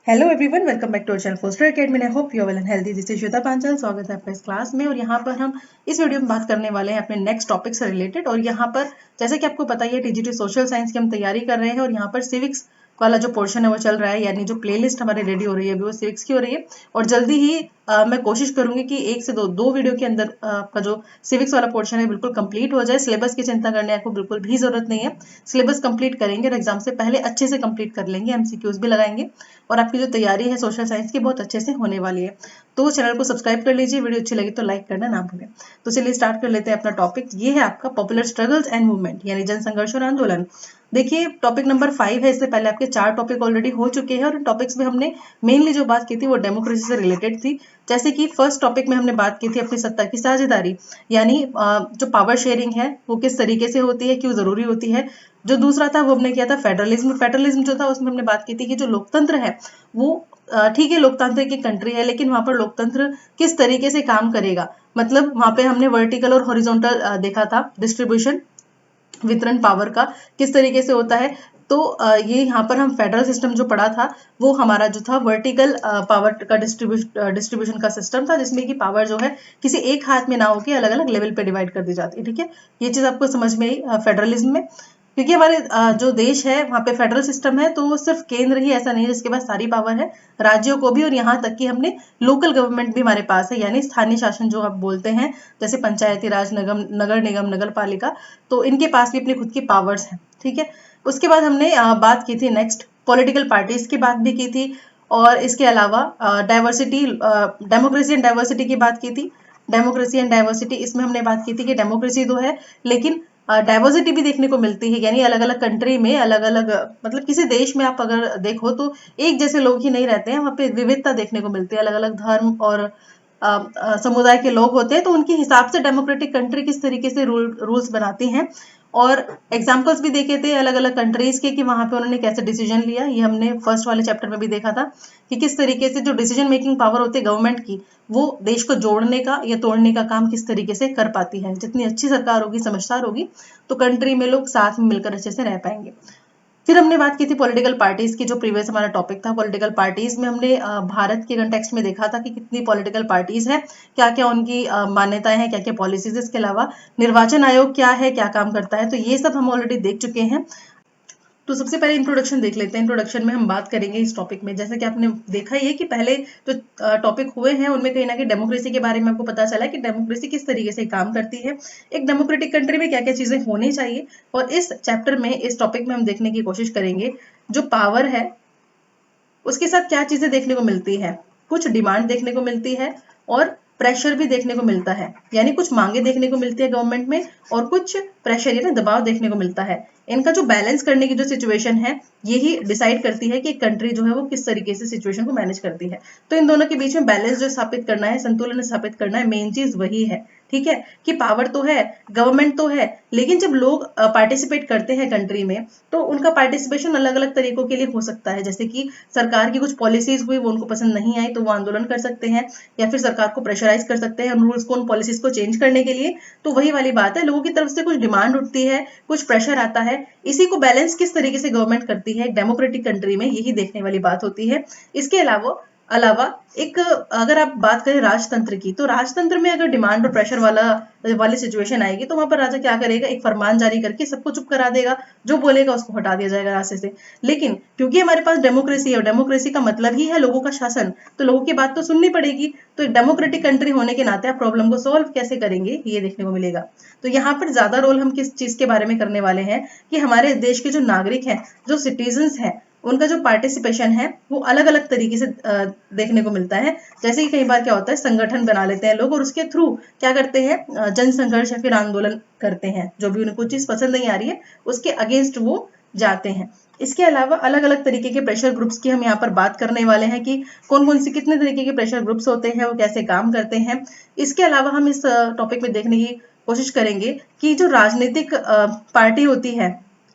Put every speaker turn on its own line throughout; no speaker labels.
Hello everyone, welcome back to channel Foster academy. I hope you are well and healthy. This is Shweta Panchal. स्वागत है आपका इस class में। और यहाँ पर हम इस वीडियो में बात करने वाले हैं अपने नेक्स्ट टॉपिक से रिलेटेड। और यहाँ पर जैसे कि आपको पता ही है, टीजीटी सोशल साइंस की हम तैयारी कर रहे हैं और यहाँ पर सिविक्स वाला जो पोर्शन है वो चल रहा है, यानी जो प्लेलिस्ट हमारी रेडी हो रही है अभी वो सिविक्स की हो रही है। और जल्दी ही मैं कोशिश करूंगी कि एक से दो वीडियो के अंदर आपका जो सिविक्स वाला पोर्शन है बिल्कुल कंप्लीट हो जाए। सिलेबस की चिंता करने आपको बिल्कुल भी जरूरत नहीं है। सिलेबस कंप्लीट करेंगे और एग्जाम से पहले अच्छे से कंप्लीट कर लेंगे, एमसीक्यूज भी लगाएंगे और आपकी जो तैयारी है सोशल साइंस की बहुत अच्छे से होने वाली है। तो चैनल को सब्सक्राइब कर लीजिए, वीडियो अच्छी लगी तो लाइक करना ना भूलें। तो चलिए स्टार्ट कर लेते हैं अपना टॉपिक। ये है आपका पॉपुलर स्ट्रगल्स एंड मूवमेंट, यानी जन संघर्ष और आंदोलन। देखिए टॉपिक नंबर 5 है। इससे पहले आपके 4 टॉपिक ऑलरेडी हो चुके हैं और इन टॉपिक्स में हमने मेनली जो बात की थी वो डेमोक्रेसी से रिलेटेड थी। जैसे कि फर्स्ट टॉपिक में हमने बात की थी अपनी सत्ता की साझेदारी, यानी जो पावर शेयरिंग है वो किस तरीके से होती है, क्यों जरूरी होती है। जो दूसरा था वो हमने किया था फेडरलिज्म। फेडरलिज्म जो था उसमें हमने बात की थी कि जो लोकतंत्र है वो ठीक है, लोकतांत्रिक की कंट्री है, लेकिन वहां पर लोकतंत्र किस तरीके से काम करेगा। मतलब वहां पे हमने वर्टिकल और हॉरिजॉन्टल देखा था डिस्ट्रीब्यूशन, वितरण पावर का किस तरीके से होता है। तो ये यहाँ पर हम फेडरल सिस्टम जो पढ़ा था वो हमारा जो था वर्टिकल पावर का डिस्ट्रीब्यूशन का सिस्टम था, जिसमें कि पावर जो है किसी एक हाथ में ना होकर अलग अलग लेवल पे डिवाइड कर दी जाती है। ठीक है, ये चीज आपको समझ में आई फेडरलिज्म में। क्योंकि हमारे जो देश है वहाँ पे फेडरल सिस्टम है, तो वो सिर्फ केंद्र ही ऐसा नहीं है जिसके पास सारी पावर है, राज्यों को भी। और यहाँ तक कि हमने लोकल गवर्नमेंट भी हमारे पास है, यानी स्थानीय शासन जो आप बोलते हैं, जैसे पंचायती राज, नगर निगम, नगर पालिका, तो इनके पास भी अपनी खुद की पावर्स हैं। ठीक है, उसके बाद हमने बात की थी नेक्स्ट पॉलिटिकल पार्टीज की बात भी की थी। और इसके अलावा डाइवर्सिटी, डेमोक्रेसी एंड डाइवर्सिटी की बात की थी। डेमोक्रेसी एंड डाइवर्सिटी, इसमें हमने बात की थी कि डेमोक्रेसी तो है लेकिन डाइवर्सिटी भी देखने को मिलती है, यानी अलग अलग कंट्री में अलग अलग, मतलब किसी देश में आप अगर देखो तो एक जैसे लोग ही नहीं रहते हैं, वहाँ पे विविधता देखने को मिलती है, अलग अलग धर्म और समुदाय के लोग होते हैं। तो उनके हिसाब से डेमोक्रेटिक कंट्री किस तरीके से रूल्स बनाती हैं। और एग्जाम्पल्स भी देखे थे अलग अलग कंट्रीज के कि वहां पे उन्होंने कैसे डिसीजन लिया। ये हमने फर्स्ट वाले चैप्टर में भी देखा था कि किस तरीके से जो डिसीजन मेकिंग पावर होती है गवर्नमेंट की, वो देश को जोड़ने का या तोड़ने का काम किस तरीके से कर पाती है। जितनी अच्छी सरकार होगी, समझदार होगी, तो कंट्री में लोग साथ में मिलकर अच्छे से रह पाएंगे। फिर हमने बात की थी पॉलिटिकल पार्टीज की, जो प्रीवियस हमारा टॉपिक था। पॉलिटिकल पार्टीज में हमने भारत के कंटेक्स्ट में देखा था कि कितनी पॉलिटिकल पार्टीज हैं, क्या क्या उनकी मान्यताएं हैं, क्या क्या पॉलिसीज। इसके अलावा निर्वाचन आयोग क्या है, क्या काम करता है, तो ये सब हम ऑलरेडी देख चुके हैं। तो सबसे पहले इंट्रोडक्शन देख लेते हैं। इंट्रोडक्शन में हम बात करेंगे इस टॉपिक में, जैसे कि आपने देखा ही है कि पहले जो टॉपिक हुए हैं उनमें कहीं ना कहीं डेमोक्रेसी के बारे में आपको पता चला है कि डेमोक्रेसी किस तरीके से काम करती है, एक डेमोक्रेटिक कंट्री में क्या क्या चीजें होनी चाहिए। और इस चैप्टर में, इस टॉपिक में हम देखने की कोशिश करेंगे जो पावर है उसके साथ क्या चीजें देखने को मिलती है। कुछ डिमांड देखने को मिलती है और प्रेशर भी देखने को मिलता है, यानी कुछ मांगे देखने को मिलती है गवर्नमेंट में और कुछ प्रेशर यानी दबाव देखने को मिलता है। इनका जो बैलेंस करने की जो सिचुएशन है, यही डिसाइड करती है कि एक कंट्री जो है वो किस तरीके से सिचुएशन को मैनेज करती है। तो इन दोनों के बीच में बैलेंस जो स्थापित करना है, संतुलन स्थापित करना है, मेन चीज वही है। ठीक है, कि पावर तो है, गवर्नमेंट तो है, लेकिन जब लोग पार्टिसिपेट करते हैं कंट्री में, तो उनका पार्टिसिपेशन अलग अलग तरीकों के लिए हो सकता है। जैसे कि सरकार की कुछ पॉलिसीज हुई, वो उनको पसंद नहीं आई, तो वो आंदोलन कर सकते हैं या फिर सरकार को प्रेशराइज कर सकते हैं उन रूल्स को, उन पॉलिसीज को चेंज करने के लिए। तो वही वाली बात है, लोगों की तरफ से कुछ डिमांड उठती है, कुछ प्रेशर आता है, इसी को बैलेंस किस तरीके से गवर्नमेंट करती है एक डेमोक्रेटिक कंट्री में, यही देखने वाली बात होती है। इसके अलावा अलावा एक, अगर आप बात करें राजतंत्र की, तो राजतंत्र में अगर डिमांड और प्रेशर वाली सिचुएशन आएगी, तो वहां पर राजा क्या करेगा, एक फरमान जारी करके सबको चुप करा देगा, जो बोलेगा उसको हटा दिया जाएगा रास्ते से। लेकिन क्योंकि हमारे पास डेमोक्रेसी है और डेमोक्रेसी का मतलब ही है लोगों का शासन, तो लोगों की बात तो सुननी पड़ेगी। तो एक डेमोक्रेटिक कंट्री होने के नाते आप प्रॉब्लम को सॉल्व कैसे करेंगे, ये देखने को मिलेगा। तो यहाँ पर ज्यादा रोल हम किस चीज के बारे में करने वाले हैं कि हमारे देश के जो नागरिक हैं, जो सिटीजन्स हैं, उनका जो पार्टिसिपेशन है वो अलग अलग तरीके से देखने को मिलता है। जैसे कि कई बार क्या होता है, संगठन बना लेते हैं लोग और उसके थ्रू क्या करते हैं, जन संघर्ष या फिर आंदोलन करते हैं। जो भी उनको चीज पसंद नहीं आ रही है उसके अगेंस्ट वो जाते हैं। इसके अलावा अलग अलग तरीके के प्रेशर ग्रुप्स की हम यहाँ पर बात करने वाले हैं कि कौन कौन सी कितने तरीके के प्रेशर ग्रुप्स होते हैं, वो कैसे काम करते हैं। इसके अलावा हम इस टॉपिक में देखने की कोशिश करेंगे कि जो राजनीतिक पार्टी होती है,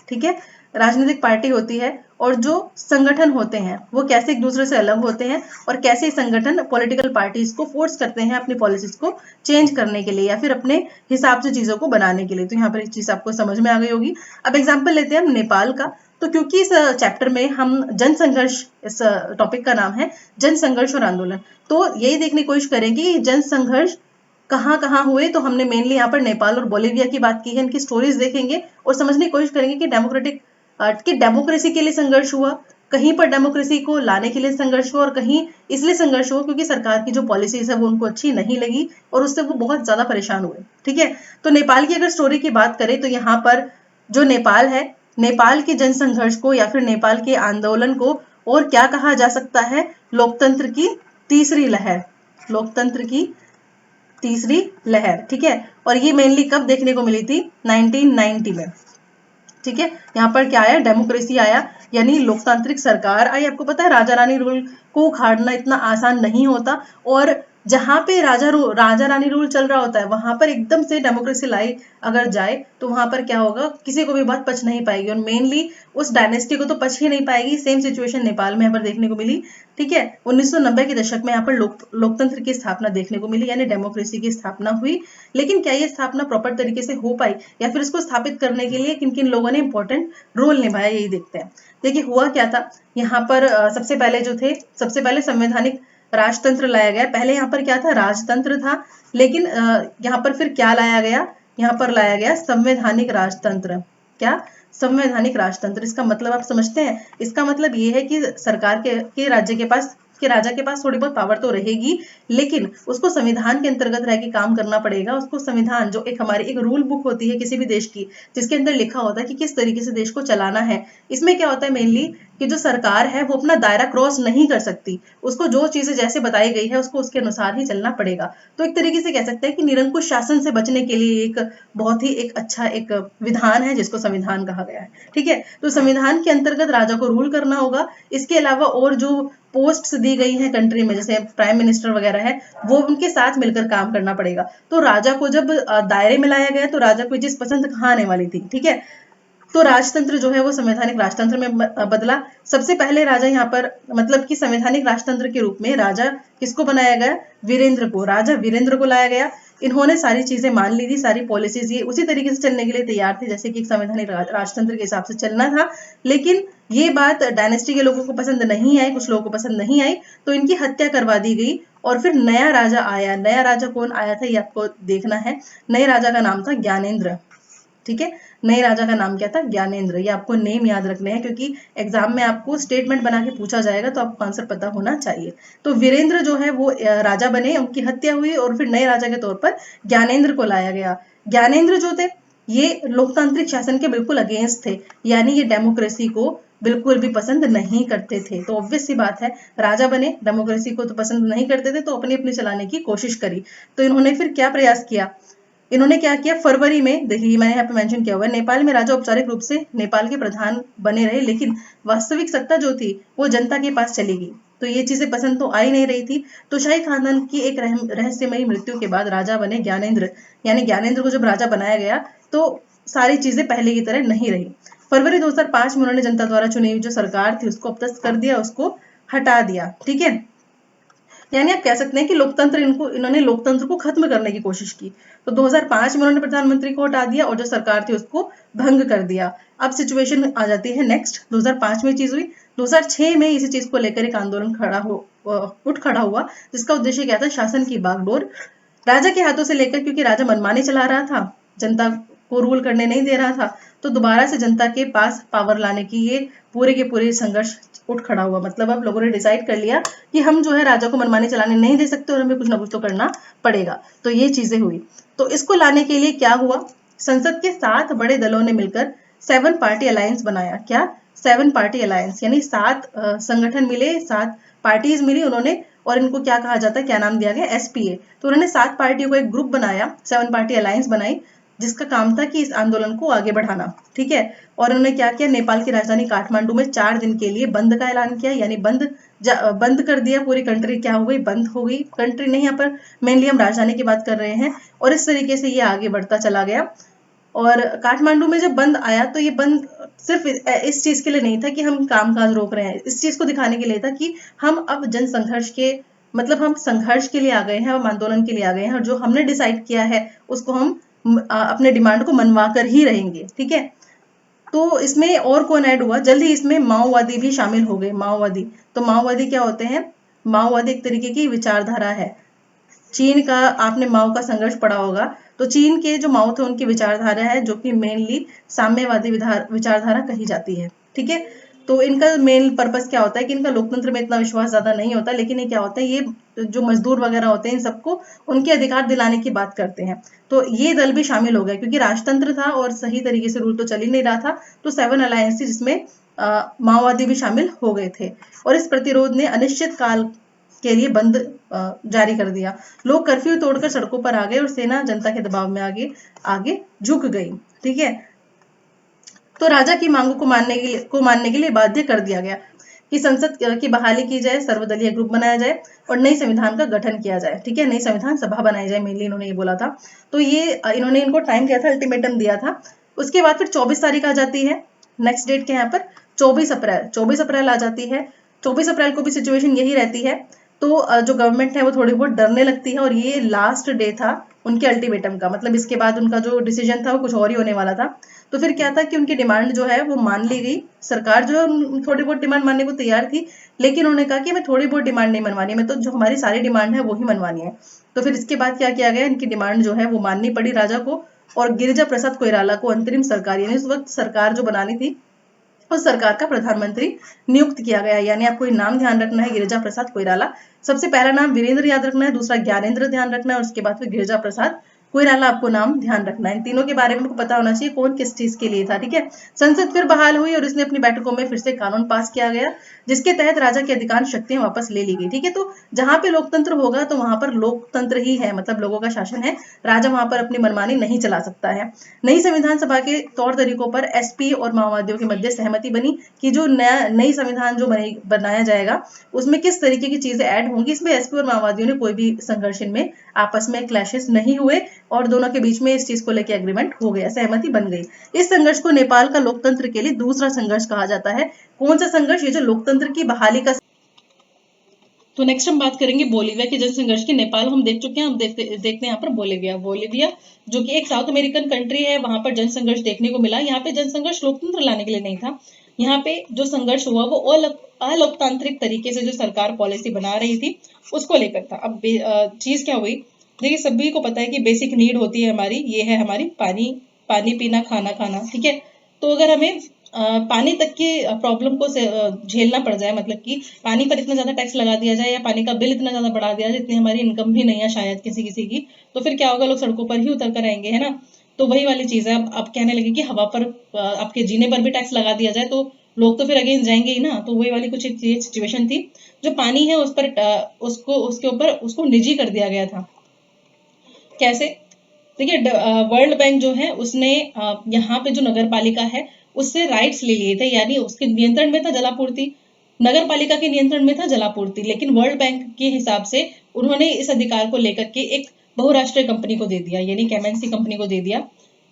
ठीक है, राजनीतिक पार्टी होती है और जो संगठन होते हैं वो कैसे एक दूसरे से अलग होते हैं और कैसे संगठन पॉलिटिकल पार्टीज को फोर्स करते हैं अपनी पॉलिसीज को चेंज करने के लिए या फिर अपने हिसाब से चीजों को बनाने के लिए। तो यहाँ पर एक चीज आपको समझ में आ गई होगी। अब एग्जांपल लेते हैं हम नेपाल का। तो क्योंकि इस चैप्टर में हम जन संघर्ष, इस टॉपिक का नाम है जन संघर्ष और आंदोलन, तो यही देखने की कोशिश करेंगे कि जन संघर्ष कहाँ कहाँ हुए। तो हमने मेनली यहाँ पर नेपाल और बोलिविया की बात की है, इनकी स्टोरीज देखेंगे और समझने की कोशिश करेंगे कि डेमोक्रेसी के लिए संघर्ष हुआ, कहीं पर डेमोक्रेसी को लाने के लिए संघर्ष हुआ और कहीं इसलिए संघर्ष हुआ क्योंकि सरकार की जो पॉलिसीज है वो उनको अच्छी नहीं लगी और उससे वो बहुत ज्यादा परेशान हुए। ठीक है, तो नेपाल की अगर स्टोरी की बात करें तो यहाँ पर जो नेपाल है, नेपाल के जन संघर्ष को या फिर नेपाल के आंदोलन को और क्या कहा जा सकता है, लोकतंत्र की तीसरी लहर, लोकतंत्र की तीसरी लहर। ठीक है, और ये मेनली कब देखने को मिली थी, 1990 में। ठीक है, यहाँ पर क्या आया, डेमोक्रेसी आया, यानी लोकतांत्रिक सरकार आई। आपको पता है राजा रानी रूल को उखाड़ना इतना आसान नहीं होता, और जहां पे राजा रानी रूल चल रहा होता है वहां पर एकदम से डेमोक्रेसी लाई अगर जाए तो वहां पर क्या होगा, किसी को भी बात पच नहीं पाएगी, और मेनली उस डायनेस्टी को तो पच ही नहीं पाएगी। सेम सिचुएशन नेपाल में यहाँ पर देखने को मिली। ठीक है, 1990 के दशक में यहाँ पर लोकतंत्र की स्थापना देखने को मिली, यानी डेमोक्रेसी की स्थापना हुई। लेकिन क्या ये स्थापना प्रॉपर तरीके से हो पाई, या फिर इसको स्थापित करने के लिए किन किन लोगों ने इंपॉर्टेंट रोल निभाया, यही देखते हैं। देखिए हुआ क्या था यहाँ पर, सबसे पहले संवैधानिक राजतंत्र लाया गया। पहले यहाँ पर क्या था, राजतंत्र था, लेकिन यहाँ पर फिर क्या लाया गया, यहाँ पर लाया गया संवैधानिक राजतंत्र। क्या, संवैधानिक राजतंत्र। इसका मतलब आप समझते हैं, इसका मतलब ये है कि सरकार के राजा के पास थोड़ी बहुत पावर तो रहेगी, लेकिन उसको संविधान के अंतर्गत रह के काम करना पड़ेगा। उसको संविधान जो एक हमारी एक रूल बुक होती है किसी भी देश की, जिसके अंदर लिखा होता है कि किस तरीके से देश को चलाना है। इसमें क्या होता है मेनली कि जो सरकार है वो अपना दायरा क्रॉस नहीं कर सकती, उसको जो चीजें जैसे बताई गई है उसको उसके अनुसार ही चलना पड़ेगा। तो एक तरीके से कह सकते हैं कि निरंकुश शासन से बचने के लिए एक बहुत ही एक अच्छा एक विधान है जिसको संविधान कहा गया है। ठीक है, तो संविधान के अंतर्गत राजा को रूल करना होगा। इसके अलावा और जो पोस्ट्स दी गई है कंट्री में, जैसे प्राइम मिनिस्टर वगैरह है, वो उनके साथ मिलकर काम करना पड़ेगा। तो राजा को जब दायरे में लाया गया तो राजा को चीज पसंद कहाँ आने वाली थी। ठीक है, तो राजतंत्र जो है वो संवैधानिक राजतंत्र में बदला। सबसे पहले राजा यहाँ पर मतलब कि संवैधानिक राजतंत्र के रूप में राजा किसको बनाया गया, वीरेंद्र को, राजा वीरेंद्र को लाया गया। इन्होंने सारी चीजें मान ली थी, सारी पॉलिसीज ये उसी तरीके से चलने के लिए तैयार थे जैसे कि संवैधानिक राजतंत्र के हिसाब से चलना था। लेकिन ये बात डायनेस्टी के लोगों को पसंद नहीं आई, कुछ लोगों को पसंद नहीं आई, तो इनकी हत्या करवा दी गई और फिर नया राजा आया। नया राजा कौन आया था ये आपको देखना है। नए राजा का नाम था ज्ञानेंद्र। ठीक है, नए राजा का नाम क्या था, ज्ञानेंद्र। ये आपको नेम याद रखने हैं क्योंकि एग्जाम में आपको स्टेटमेंट बना के पूछा जाएगा तो आपको आंसर पता होना चाहिए। तो वीरेंद्र जो है वो राजा बने, उनकी हत्या हुई और फिर नए राजा के तौर पर ज्ञानेंद्र को लाया गया। ज्ञानेंद्र जो थे ये लोकतांत्रिक शासन के बिल्कुल अगेंस्ट थे, यानी ये डेमोक्रेसी को बिल्कुल भी पसंद नहीं करते थे। तो ऑब्वियस सी बात है, राजा बने, डेमोक्रेसी को तो पसंद नहीं करते थे, तो अपनी अपनी चलाने की कोशिश करी। तो इन्होंने फिर क्या प्रयास किया, इन्होंने क्या किया, फरवरी में, देखिए मैंने यहाँ पे मेंशन किया हुआ है, नेपाल में राजा औपचारिक रूप से नेपाल के प्रधान बने रहे, लेकिन वास्तविक सत्ता जो थी वो जनता के पास चली गई। तो ये चीजें पसंद तो आ ही नहीं रही थी। तो शाही खानदान की एक रहस्यमयी मृत्यु के बाद राजा बने ज्ञानेंद्र, यानी ज्ञानेंद्र को जब राजा बनाया गया तो सारी चीजें पहले की तरह नहीं रही। फरवरी 2005 में उन्होंने जनता द्वारा चुनी हुई जो सरकार थी उसको अपदस्थ कर दिया, उसको हटा दिया। ठीक है, यानी आप कह सकते हैं कि इन्होंने लोकतंत्र को खत्म करने की कोशिश की। तो 2005 में उन्होंने प्रधानमंत्री को हटा दिया और जो सरकार थी उसको भंग कर दिया। अब सिचुएशन आ जाती है नेक्स्ट, 2005 में चीज हुई, 2006 में इसी चीज को लेकर एक आंदोलन उठ खड़ा हुआ, जिसका उद्देश्य क्या था, शासन की बागडोर राजा के हाथों से लेकर, क्योंकि राजा मनमानी चला रहा था, जनता को रूल करने नहीं दे रहा था, तो दोबारा से जनता के पास पावर लाने की ये पूरे के पूरे संघर्ष उठ खड़ा हुआ। मतलब अब लोगों ने डिसाइड कर लिया कि हम जो है राजा को मनमानी चलाने नहीं दे सकते और हमें कुछ ना कुछ तो करना पड़ेगा। तो ये चीजें हुई। तो इसको लाने के लिए क्या हुआ, संसद के 7 बड़े दलों ने मिलकर 7 पार्टी अलायंस बनाया। क्या, 7 पार्टी अलायंस, यानी 7 संगठन मिले, 7 पार्टीज मिली उन्होंने, और इनको क्या कहा जाता है, क्या नाम दिया गया, एसपीए। तो उन्होंने 7 पार्टियों को एक ग्रुप बनाया, 7 पार्टी अलायंस बनाई, जिसका काम था कि इस आंदोलन को आगे बढ़ाना। ठीक है, और उन्होंने क्या किया, नेपाल की राजधानी काठमांडू में 4 दिन के लिए बंद का ऐलान किया, यानी बंद कर दिया। पूरी कंट्री क्या हो गई, बंद हो गई। कंट्री नहीं, यहाँ पर मेनली हम राजधानी की बात कर रहे हैं। और इस तरीके से ये आगे बढ़ता चला गया। और काठमांडू में जब बंद आया तो ये बंद सिर्फ इस चीज के लिए नहीं था कि हम कामकाज रोक रहे हैं, इस चीज को दिखाने के लिए था कि हम अब जन संघर्ष के मतलब हम संघर्ष के लिए आ गए हैं, हम आंदोलन के लिए आ गए हैं, और जो हमने डिसाइड किया है उसको हम अपने डिमांड को मनवा कर ही रहेंगे। ठीक है, तो इसमें और कौन ऐड हुआ, जल्द ही इसमें माओवादी भी शामिल हो गए। माओवादी, तो माओवादी क्या होते हैं? माओवादी एक तरीके की विचारधारा है। चीन का आपने माओ का संघर्ष पढ़ा होगा, तो चीन के जो माओ थे उनकी विचारधारा है जो कि मेनली साम्यवादी विचारधारा कही जाती है। ठीक है, तो इनका मेन पर्पस क्या होता है कि इनका लोकतंत्र में इतना विश्वास ज्यादा नहीं होता, लेकिन ये क्या होता है, ये जो मजदूर वगैरह होते हैं इन सबको उनके अधिकार दिलाने की बात करते हैं। तो ये दल भी शामिल हो गया क्योंकि राजतंत्र था और सही तरीके से रूल तो चल ही नहीं रहा था। तो 7 अलायंस थी जिसमें माओवादी भी शामिल हो गए थे, और इस प्रतिरोध ने अनिश्चित काल के लिए बंद जारी कर दिया। लोग कर्फ्यू तोड़कर सड़कों पर आ गए और सेना जनता के दबाव में आगे आगे झुक गई। ठीक है, तो राजा की मांगों को मानने के लिए बाध्य कर दिया गया कि संसद की बहाली की जाए, सर्वदलीय ग्रुप बनाया जाए और नई संविधान का गठन किया जाए। ठीक है, नई संविधान सभा बनाई जाए, मेनली इन्होंने ये बोला था। तो ये इन्होंने इनको टाइम दिया था, अल्टीमेटम दिया था। उसके बाद फिर 24 तारीख आ जाती है, नेक्स्ट डेट के यहाँ पर 24 अप्रैल आ जाती है। 24 अप्रैल को भी सिचुएशन यही रहती है। तो जो गवर्नमेंट है वो थोड़ी बहुत डरने लगती है, और ये लास्ट डे था उनके अल्टीमेटम का, मतलब इसके बाद उनका जो डिसीजन था वो कुछ और ही होने वाला था। तो फिर क्या था कि उनकी डिमांड जो है वो मान ली गई। सरकार जो है थोड़ी बहुत डिमांड मानने को तैयार थी, लेकिन उन्होंने कहा कि मैं थोड़ी बहुत डिमांड नहीं मनवानी, मैं तो जो हमारी सारी डिमांड है वो ही मनवानी है। तो फिर इसके बाद क्या किया गया, इनकी डिमांड जो है वो माननी पड़ी राजा को, और गिरिजा प्रसाद कोइराला को अंतरिम सरकार, यानी उस वक्त सरकार जो बनानी थी उस सरकार का प्रधानमंत्री नियुक्त किया गया। यानी आपको ये नाम ध्यान रखना है, गिरिजा प्रसाद कोइराला। सबसे पहला नाम वीरेंद्र याद रखना है, दूसरा ज्ञानेंद्र ध्यान रखना है, और उसके बाद फिर गिरिजा प्रसाद कोइराला आपको नाम ध्यान रखना है। इन तीनों के बारे में आपको पता होना चाहिए कौन किस चीज के लिए था। ठीक है, संसद फिर बहाल हुई और इसने अपनी बैठकों में फिर से कानून पास किया गया, जिसके तहत राजा की अधिकांश शक्तियां वापस ले ली गई। ठीक है, तो जहां पे लोकतंत्र होगा तो वहां पर लोकतंत्र ही है, मतलब लोगों का शासन है, राजा वहां पर अपनी मनमानी नहीं चला सकता है। नई संविधान सभा के तौर तरीकों पर एसपी और माओवादियों के मध्य सहमति बनी कि जो नई संविधान जो बनाया जाएगा उसमें किस तरीके की चीजें ऐड होंगी। इसमें एसपी और माओवादियों ने कोई भी संघर्ष इनमें आपस में क्लैशेस नहीं हुए, और दोनों के बीच में इस चीज को लेकर एग्रीमेंट हो गया, सहमति बन गई। इस संघर्ष को नेपाल का लोकतंत्र के लिए दूसरा संघर्ष कहा जाता है। कौन सा संघर्ष? ये जो लोकतंत्र की बहाली का। तो नेक्स्ट हम बात करेंगे बोलीविया के जन संघर्ष की। नेपाल हम देख चुके हैं, हम देखते हैं यहाँ पर बोलीविया जो कि एक साउथ अमेरिकन कंट्री है, वहां पर जन संघर्ष देखने को मिला। यहाँ पे जन संघर्ष लोकतंत्र लाने के लिए नहीं था, यहाँ पे जो संघर्ष हुआ वो अलोकतांत्रिक तरीके से जो सरकार पॉलिसी बना रही थी उसको लेकर था। अब चीज क्या हुई, देखिए सभी को पता है कि बेसिक नीड होती है हमारी, ये है हमारी पानी पीना, खाना खाना। ठीक है, तो अगर हमें पानी तक की प्रॉब्लम को झेलना पड़ जाए, मतलब कि पानी पर इतना ज्यादा टैक्स लगा दिया जाए या पानी का बिल इतना ज्यादा बढ़ा दिया जाए, इतनी हमारी इनकम भी नहीं है शायद किसी किसी की, तो फिर क्या होगा, लोग सड़कों पर ही उतर कर आएंगे, है ना। तो वही वाली चीज है, अब कहने लगे कि हवा पर आपके जीने पर भी टैक्स लगा दिया जाए तो लोग तो फिर अगेंस्ट जाएंगे ही ना। तो वही वाली कुछ सिचुएशन थी। जो पानी है उस पर उसके ऊपर उसको निजी कर दिया गया था। कैसे? देखिए वर्ल्ड बैंक जो है उसने यहाँ पे जो नगर पालिका है उससे राइट्स ले लिए थे, यानी उसके नियंत्रण में था जलापूर्ति, नगर पालिका के नियंत्रण में था जलापूर्ति, लेकिन वर्ल्ड बैंक के हिसाब से उन्होंने इस अधिकार को लेकर के एक बहुराष्ट्रीय कंपनी को दे दिया, यानी एमएनसी कंपनी को दे दिया।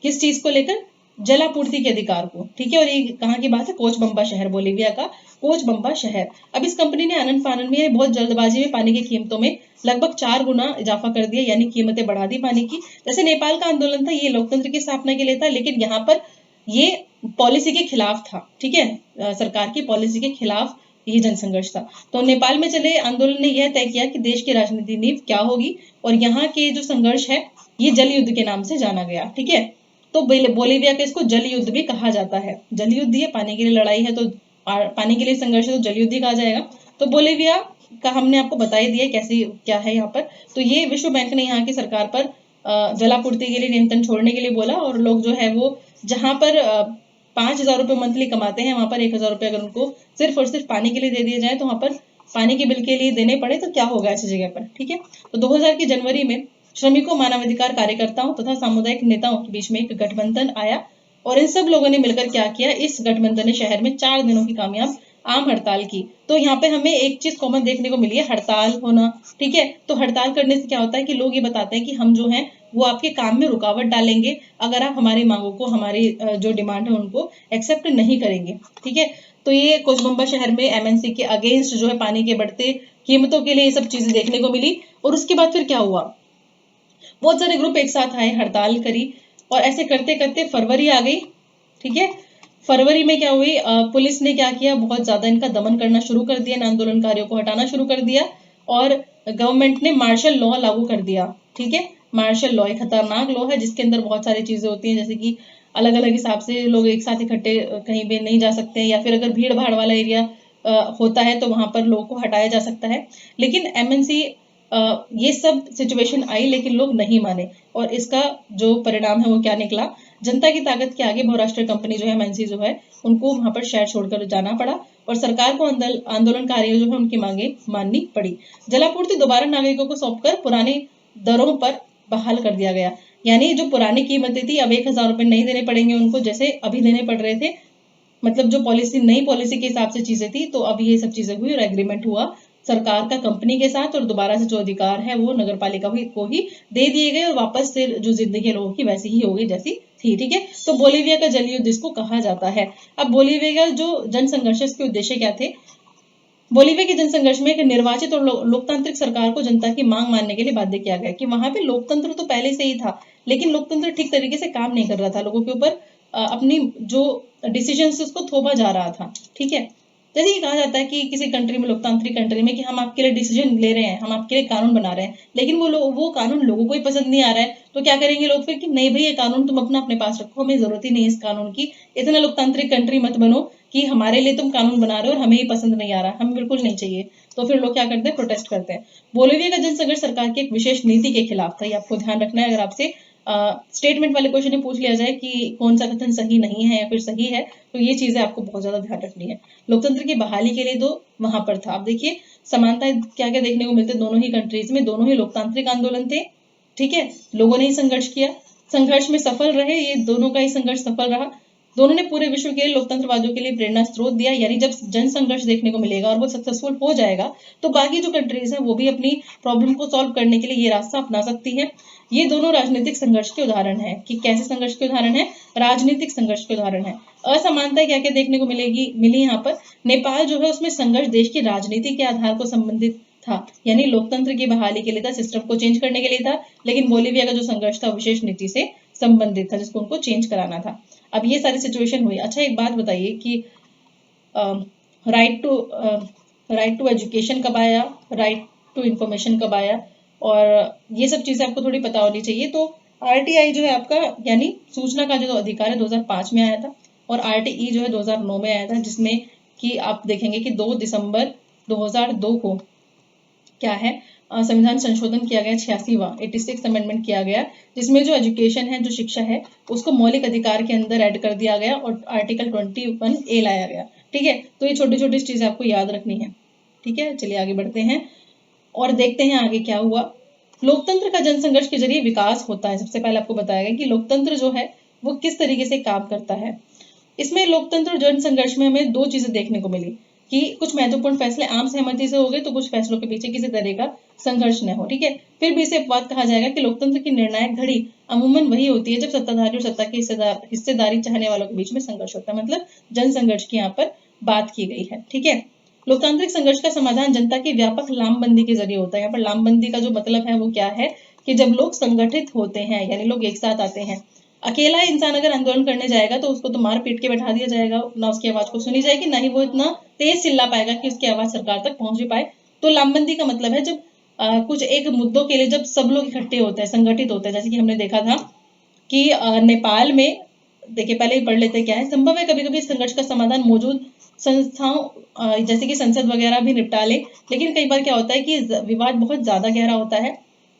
किस चीज को लेकर? जलापूर्ति के अधिकार को। ठीक है, और ये कहाँ की बात है? कोचबम्बा शहर, बोलीविया का कोचबम्बा शहर। अब इस कंपनी ने आनंद फानन में बहुत जल्दबाजी में पानी की कीमतों में लगभग 4 गुना इजाफा कर दिया, यानी कीमतें बढ़ा दी पानी की। जैसे नेपाल का आंदोलन था, ये लोकतंत्र की स्थापना के लिए था, लेकिन यहाँ पर ये पॉलिसी के खिलाफ था। ठीक है, सरकार की पॉलिसी के खिलाफ ये जनसंघर्ष था। तो नेपाल में चले आंदोलन ने यह तय किया कि देश की राजनीति नींव क्या होगी, और यहाँ के जो संघर्ष है ये जल युद्ध के नाम से जाना गया। ठीक है, तो बोलीविया के इसको जल युद्ध भी कहा जाता है। जल युद्ध है, पानी के लिए लड़ाई है, तो पानी के लिए संघर्ष है तो जल युद्ध ही कहा जाएगा। तो बोलीविया का हमने आपको बता ही दिया कैसी क्या है यहाँ पर। तो ये विश्व बैंक ने यहाँ की सरकार पर जलापूर्ति के लिए नियंत्रण छोड़ने के लिए बोला, और लोग जो है वो जहां पर 5,000 रुपये मंथली कमाते हैं वहां पर 1,000 रुपये अगर उनको सिर्फ और सिर्फ पानी के लिए दे दिए जाए तो वहां पर पानी के बिल के लिए देने पड़े तो क्या होगा ऐसी जगह पर। ठीक है, तो 2000 की जनवरी में श्रमिकों, मानवाधिकार कार्यकर्ताओं तथा सामुदायिक नेताओं के बीच में एक गठबंधन आया, और इन सब लोगों ने मिलकर क्या किया, इस गठबंधन ने शहर में 4 दिनों की कामयाब आम हड़ताल की। तो यहाँ पे हमें एक चीज कॉमन देखने को मिली है, हड़ताल होना। ठीक है, तो हड़ताल करने से क्या होता है कि लोग ये बताते हैं कि हम जो है वो आपके काम में रुकावट डालेंगे अगर आप हमारी मांगों को, हमारी जो डिमांड है उनको एक्सेप्ट नहीं करेंगे। ठीक है, तो ये कोचबम्बा शहर में एमएनसी के अगेंस्ट जो है पानी के बढ़ते कीमतों के लिए ये सब चीजें देखने को मिली। और उसके बाद फिर क्या हुआ, बहुत सारे ग्रुप एक साथ आए, हड़ताल करी, और ऐसे करते करते फरवरी आ गई। ठीक है, फरवरी में क्या हुई, पुलिस ने क्या किया, बहुत ज्यादा इनका दमन करना शुरू कर दिया, इन आंदोलनकारियों को हटाना शुरू कर दिया और गवर्नमेंट ने मार्शल लॉ लागू कर दिया। ठीक है, मार्शल लॉ एक खतरनाक लॉ है जिसके अंदर बहुत सारी चीजें होती हैं, जैसे कि अलग अलग हिसाब से लोग एक साथ इकट्ठे कहीं भी नहीं जा सकते हैं, या फिर अगर भीड़ भाड़ वाला एरिया होता है तो वहां पर लोगों को हटाया जा सकता है। लेकिन एमएनसी ये सब सिचुएशन आई लेकिन लोग नहीं माने, और इसका जो परिणाम है वो क्या निकला, जनता की ताकत के आगे बहुराष्ट्रीय कंपनी जो है एमएनसी जो है उनको वहां पर शहर छोड़कर जाना पड़ा और सरकार को आंदोलनकारियों जो है उनकी मांगे माननी पड़ी। जलापूर्ति दोबारा नागरिकों को सौंपकर पुरानी दरों पर बहाल कर दिया गया, यानी जो पुरानी कीमतें थी अब 1,000 रुपए नहीं देने पड़ेंगे उनको जैसे अभी देने पड़ रहे थे। मतलब जो पॉलिसी, नई पॉलिसी के हिसाब से चीजें थी, तो अब ये सब चीजें हुई और एग्रीमेंट हुआ सरकार का कंपनी के साथ, और दोबारा से जो अधिकार है वो नगर पालिका को ही दे दिए गए और वापस से जो जिंदगी लोगों की वैसी ही हो गई जैसी थी। ठीक है, तो बोलीविया का जल युद्ध इसको कहा जाता है। अब बोलीविया का जो जन संघर्ष के उद्देश्य क्या थे, बोलीविया के जनसंघर्ष में एक निर्वाचित और लोकतांत्रिक सरकार को जनता की मांग मानने के लिए बाध्य किया गया, कि वहां पे लोकतंत्र तो पहले से ही था लेकिन लोकतंत्र ठीक तरीके से काम नहीं कर रहा था, लोगों के ऊपर अपनी जो डिसीजन उसको थोपा जा रहा था। ठीक है, जैसे कि कहा जाता है कि किसी कंट्री में, लोकतांत्रिक कंट्री में, कि हम आपके लिए डिसीजन ले रहे हैं, हम आपके लिए कानून बना रहे हैं, लेकिन वो कानून लोगों को ही पसंद नहीं आ रहा है, तो क्या करेंगे लोग फिर कि नहीं भाई ये कानून तुम अपने पास रखो, हमें जरूरत ही नहीं है इस कानून की, इतना लोकतांत्रिक कंट्री मत बनो कि हमारे लिए तुम कानून बना रहे हो और हमें ही पसंद नहीं आ रहा, हमें बिल्कुल नहीं चाहिए। तो फिर लोग क्या करते हैं, प्रोटेस्ट करते हैं। बोलीविया का जनसंघर्ष सरकार की एक विशेष नीति के खिलाफ था, ये आपको ध्यान रखना है। अगर आपसे स्टेटमेंट वाले क्वेश्चन में पूछ लिया जाए कि कौन सा कथन सही नहीं है या फिर सही है, तो ये चीजें आपको बहुत ज्यादा ध्यान रखनी है। लोकतंत्र की बहाली के लिए तो वहां पर था। अब देखिए समानता क्या क्या देखने को मिलते, दोनों ही कंट्रीज में दोनों ही लोकतांत्रिक आंदोलन थे। ठीक है, लोगों ने ही संघर्ष किया, संघर्ष में सफल रहे, ये दोनों का ही संघर्ष सफल रहा। दोनों ने पूरे विश्व के लिए लोकतंत्रवादियों के लिए प्रेरणा स्रोत दिया, यानी जब जन संघर्ष देखने को मिलेगा और वो सक्सेसफुल हो जाएगा तो बाकी जो कंट्रीज हैं वो भी अपनी प्रॉब्लम को सॉल्व करने के लिए ये रास्ता अपना सकती है। ये दोनों राजनीतिक संघर्ष के उदाहरण है। कि कैसे संघर्ष के उदाहरण है, राजनीतिक संघर्ष के उदाहरण है। असमानता क्या क्या देखने को मिली यहाँ पर, नेपाल जो है उसमें संघर्ष देश की राजनीति के आधार को संबंधित था, यानी लोकतंत्र की बहाली के लिए था, सिस्टम को चेंज करने के लिए था। लेकिन बोलीविया का जो संघर्ष था विशेष नीति से संबंधित था, जिसको उनको चेंज कराना था। अब ये सारी सिचुएशन हुई। अच्छा एक बात बताइए कि राइट टू एजुकेशन कब आया, राइट टू इंफॉर्मेशन कब आया, और ये सब चीजें आपको थोड़ी पता होनी चाहिए। तो आरटीआई जो है आपका, यानी सूचना का जो अधिकार है 2005 में आया था, और आरटीई जो है 2009 में आया था, जिसमें कि आप देखेंगे कि 2 दिसंबर 2002 को क्या है, संविधान संशोधन किया गया, 86वां 86 अमेंडमेंट किया गया, जिसमें जो एजुकेशन है, जो शिक्षा है, उसको मौलिक अधिकार के अंदर ऐड कर दिया गया और आर्टिकल 21A लाया गया। ठीक है, तो ये छोटी छोटी चीजें आपको याद रखनी है। ठीक है, चलिए आगे बढ़ते हैं और देखते हैं आगे क्या हुआ। लोकतंत्र का जनसंघर्ष के जरिए विकास होता है। सबसे पहले आपको बताया गया कि लोकतंत्र जो है वो किस तरीके से काम करता है। इसमें लोकतंत्र और जनसंघर्ष में हमें 2 चीजें देखने को मिली, कि कुछ महत्वपूर्ण फैसले आम सहमति से हो गए, तो कुछ फैसलों के पीछे किसी तरह का संघर्ष न हो। ठीक है, फिर भी इसे अपवाद कहा जाएगा कि लोकतंत्र की निर्णायक घड़ी अमूमन वही होती है जब सत्ताधारी और सत्ता की हिस्सेदारी चाहने वालों के बीच में संघर्ष होता है। मतलब जन संघर्ष की यहाँ पर बात की गई है। ठीक है, लोकतांत्रिक संघर्ष का समाधान जनता की व्यापक लामबंदी के जरिए होता है। यहाँ पर लामबंदी का जो मतलब है वो क्या है, कि जब लोग संगठित होते हैं, यानी लोग एक साथ आते हैं। अकेला इंसान अगर आंदोलन करने जाएगा तो उसको तो मार पीट के बैठा दिया जाएगा, ना उसकी आवाज को सुनी जाएगी, ना ही वो इतना तेज चिल्ला पाएगा कि उसकी आवाज सरकार तक पहुंच भी पाए। तो लामबंदी का मतलब है जब कुछ एक मुद्दों के लिए जब सब लोग इकट्ठे होते हैं, संगठित होते हैं। जैसे कि हमने देखा था कि नेपाल में, देखिए पहले ही पढ़ लेते क्या है। संभव है कभी कभी संघर्ष का समाधान मौजूद संस्थाओं जैसे कि संसद वगैरह भी निपटा ले, लेकिन कई बार क्या होता है कि विवाद बहुत ज्यादा गहरा होता है,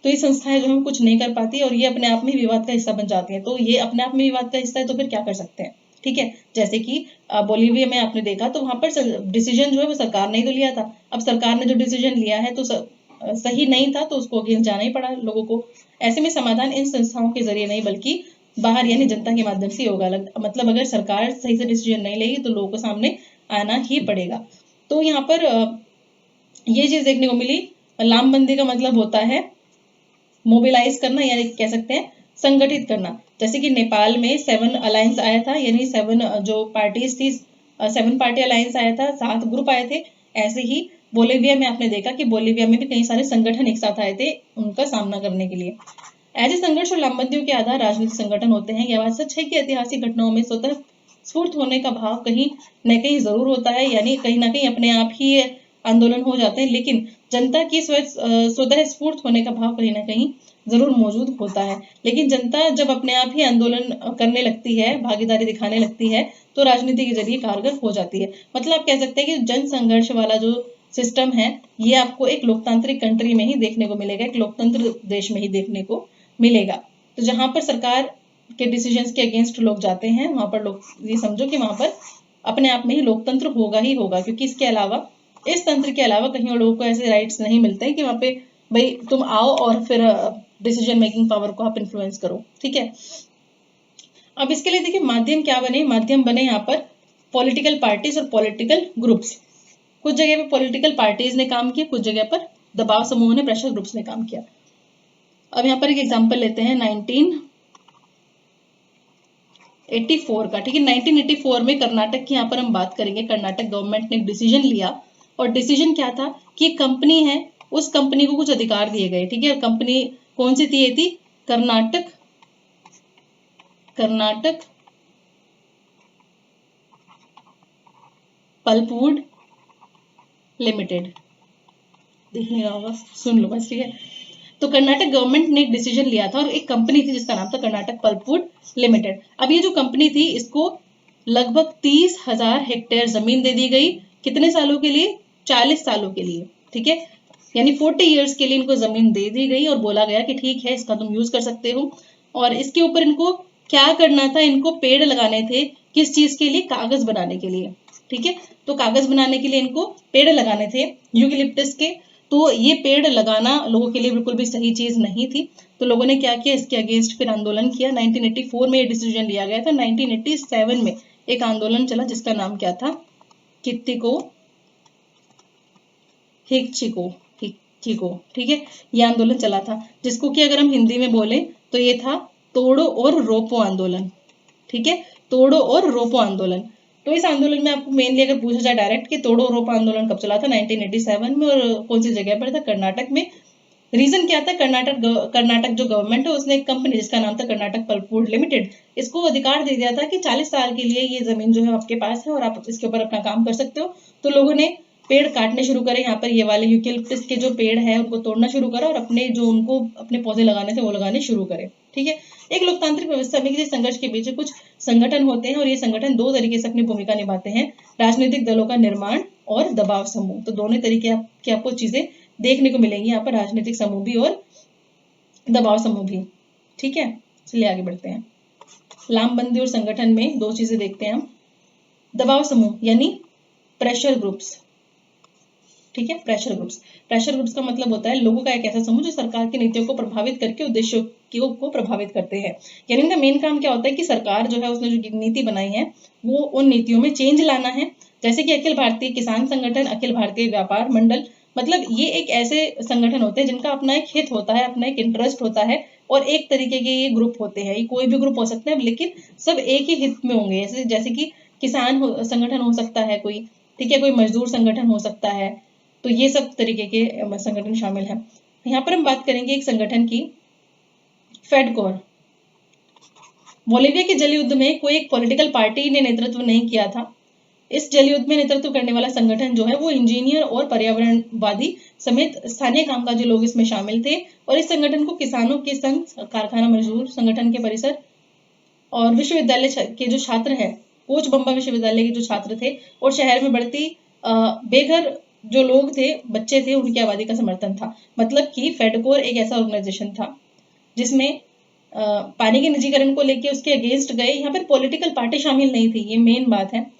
तो ये संस्थाएं जो है कुछ नहीं कर पाती और ये अपने आप में विवाद का हिस्सा बन जाती हैं। तो ये अपने आप में विवाद का हिस्सा है, तो फिर क्या कर सकते हैं। ठीक है, जैसे कि बोलीविया में आपने देखा तो वहां पर डिसीजन जो है वो सरकार ने ही तो लिया था। अब सरकार ने जो डिसीजन लिया है तो सही नहीं था, तो उसको अगेंस्ट जाना ही पड़ा लोगों को। ऐसे में समाधान इन संस्थाओं के जरिए नहीं बल्कि बाहर यानी जनता के माध्यम से होगा। मतलब अगर सरकार सही से डिसीजन नहीं लेगी तो लोगों के सामने आना ही पड़ेगा। तो यहाँ पर ये चीज देखने को मिली। लामबंदी का मतलब होता है मोबिलाइज करना, यानी कह सकते हैं संगठित करना। जैसे कि नेपाल में 7 अलायंस आया था, यानी 7 जो पार्टीज थी, 7 पार्टी अलायंस आया था, 7 ग्रुप आए थे। ऐसे ही बोलीविया में आपने देखा कि बोलीविया में भी कई सारे संगठन एक साथ आए थे उनका सामना करने के लिए। ऐसे संघर्ष और लामबंदियों के आधार राजनीतिक संगठन होते हैं। यह बात सच है कि ऐतिहासिक घटनाओं में स्वतः स्फूर्त होने का भाव कहीं न कहीं जरूर होता है, यानी कहीं ना कहीं अपने आप ही आंदोलन हो जाते हैं, लेकिन जनता की स्वतः स्फूर्त होने का भाव कहीं ना कहीं जरूर मौजूद होता है। लेकिन जनता जब अपने आप ही आंदोलन करने लगती है, भागीदारी दिखाने लगती है, तो राजनीति के जरिए कारगर हो जाती है। मतलब आप कह सकते हैं कि जन संघर्ष वाला जो सिस्टम है, ये आपको एक लोकतांत्रिक कंट्री में ही देखने को मिलेगा, एक लोकतंत्र देश में ही देखने को मिलेगा। तो जहां पर सरकार के डिसीजंस के अगेंस्ट लोग जाते हैं, वहां पर लोग, ये समझो कि वहां पर अपने आप में ही लोकतंत्र होगा ही होगा, क्योंकि इसके अलावा, इस तंत्र के अलावा कहीं और लोगों को ऐसे राइट्स नहीं मिलते कि वहां पे भाई तुम आओ और फिर डिसीजन मेकिंग पावर को आप इन्फ्लुएंस करो। ठीक है, अब इसके लिए देखिए माध्यम क्या बने, माध्यम बने यहाँ पर पॉलिटिकल पार्टीज और पॉलिटिकल ग्रुप्स। कुछ जगह पे पॉलिटिकल पार्टीज ने काम किया, कुछ जगह पर दबाव समूह ने, प्रेशर ग्रुप्स ने काम किया। अब यहाँ पर एक एग्जांपल लेते हैं 1984 का। ठीक है, 1984 में कर्नाटक की यहाँ पर हम बात करेंगे। कर्नाटक गवर्नमेंट ने एक डिसीजन लिया, और डिसीजन क्या था कि एक कंपनी है, उस कंपनी को कुछ अधिकार दिए गए। ठीक है, कंपनी कौन सी थी? ये थी कर्नाटक पल्पवुड लिमिटेड। देख नहीं रहा होगा, सुन लो बस। ठीक है, तो कर्नाटक गवर्नमेंट ने एक डिसीजन लिया था, और एक कंपनी थी जिसका नाम था कर्नाटक पल्पवुड लिमिटेड। अब ये जो कंपनी थी, इसको लगभग 30,000 हेक्टेयर जमीन दे दी गई। कितने सालों के लिए? 40 सालों के लिए। ठीक है, यानी 40 इयर्स के लिए इनको जमीन दे दी गई, और बोला गया कि ठीक है, इसका तुम यूज कर सकते हो। और इसके ऊपर इनको क्या करना था? इनको पेड़ लगाने थे। किस चीज के लिए? कागज बनाने के लिए। ठीक है, तो कागज बनाने के लिए इनको पेड़ लगाने थे यूकेलिप्टस के। तो ये पेड़ लगाना लोगों के लिए बिल्कुल भी सही चीज नहीं थी। तो लोगों ने क्या किया? इसके अगेंस्ट फिर आंदोलन किया। 1984 में ये डिसीजन लिया गया था। 1987 में एक आंदोलन चला जिसका नाम क्या था? कित्तिको हिक्चिको। ठीक है, ये आंदोलन चला था, जिसको कि अगर हम हिंदी में बोले तो ये था तोड़ो और रोपो आंदोलन। ठीक है, तोड़ो और रोपो आंदोलन। तो इस आंदोलन में आपको मेनली अगर पूछा जाए डायरेक्ट कि तोड़ो और रोपो आंदोलन कब चला था? 1987 में, और कौन सी जगह पर था? कर्नाटक में। रीजन क्या था? कर्नाटक जो गवर्नमेंट है, उसने एक कंपनी जिसका नाम था कर्नाटक पल्पवुड लिमिटेड, इसको अधिकार दे दिया था कि 40 साल के लिए ये जमीन जो है आपके पास है, और आप इसके ऊपर अपना काम कर सकते हो। तो लोगों ने पेड़ काटने शुरू करे, यहाँ पर ये वाले यूकेलिप्टस के जो पेड़ है उनको तोड़ना शुरू करा, और अपने जो उनको अपने पौधे लगाने थे वो लगाने शुरू करे। ठीक है, एक लोकतांत्रिक व्यवस्था में किसी संघर्ष के पीछे कुछ संगठन होते हैं, और ये संगठन दो तरीके से अपनी भूमिका निभाते हैं: राजनीतिक दलों का निर्माण और दबाव समूह। तो दोनों तरीके की आपको चीजें देखने को मिलेंगी यहाँ पर, राजनीतिक समूह भी और दबाव समूह भी। ठीक है, चलिए आगे बढ़ते हैं। लामबंदी और संगठन में दो चीजें देखते हैं हम। दबाव समूह यानी प्रेशर ग्रुप्स। ठीक है, प्रेशर ग्रुप्स का मतलब होता है लोगों का एक ऐसा समूह जो सरकार की नीतियों को प्रभावित करके उद्देश्यों को प्रभावित करते हैं। यानी इनका मेन काम क्या होता है कि सरकार जो है उसने जो नीति बनाई है वो उन नीतियों में चेंज लाना है। जैसे कि अखिल भारतीय किसान संगठन, अखिल भारतीय व्यापार मंडल, मतलब ये एक ऐसे संगठन होते हैं जिनका अपना एक हित होता है, अपना एक इंटरेस्ट होता है, और एक तरीके के ये ग्रुप होते हैं। ये कोई भी ग्रुप हो सकते हैं, लेकिन सब एक ही हित में होंगे। जैसे कि किसान संगठन हो सकता है कोई, ठीक है, कोई मजदूर संगठन हो सकता है। तो ये सब तरीके के संगठन शामिल हैं। यहाँ पर हम बात करेंगे एक संगठन की, फेडकोर। बोलिविया के जल युद्ध में कोई एक पॉलिटिकल पार्टी ने नेतृत्व नहीं किया था। इस जल युद्ध में नेतृत्व करने वाला संगठन जो है वो इंजीनियर और पर्यावरणवादी समेत स्थानीय कामकाजी लोग इसमें शामिल थे। और इस संगठन को किसानों के संघ, कारखाना मजदूर संगठन के परिसर और विश्वविद्यालय के जो छात्र हैं, कोचबंबा विश्वविद्यालय के जो छात्र थे, और शहर में बढ़ती बेघर जो लोग थे, बच्चे थे, उनकी आबादी का समर्थन था। मतलब कि फेडकोर एक ऐसा ऑर्गेनाइजेशन था जिसमें पानी के निजीकरण को लेकर उसके अगेंस्ट गए। यहाँ पर पॉलिटिकल पार्टी शामिल नहीं थी, ये मेन बात है।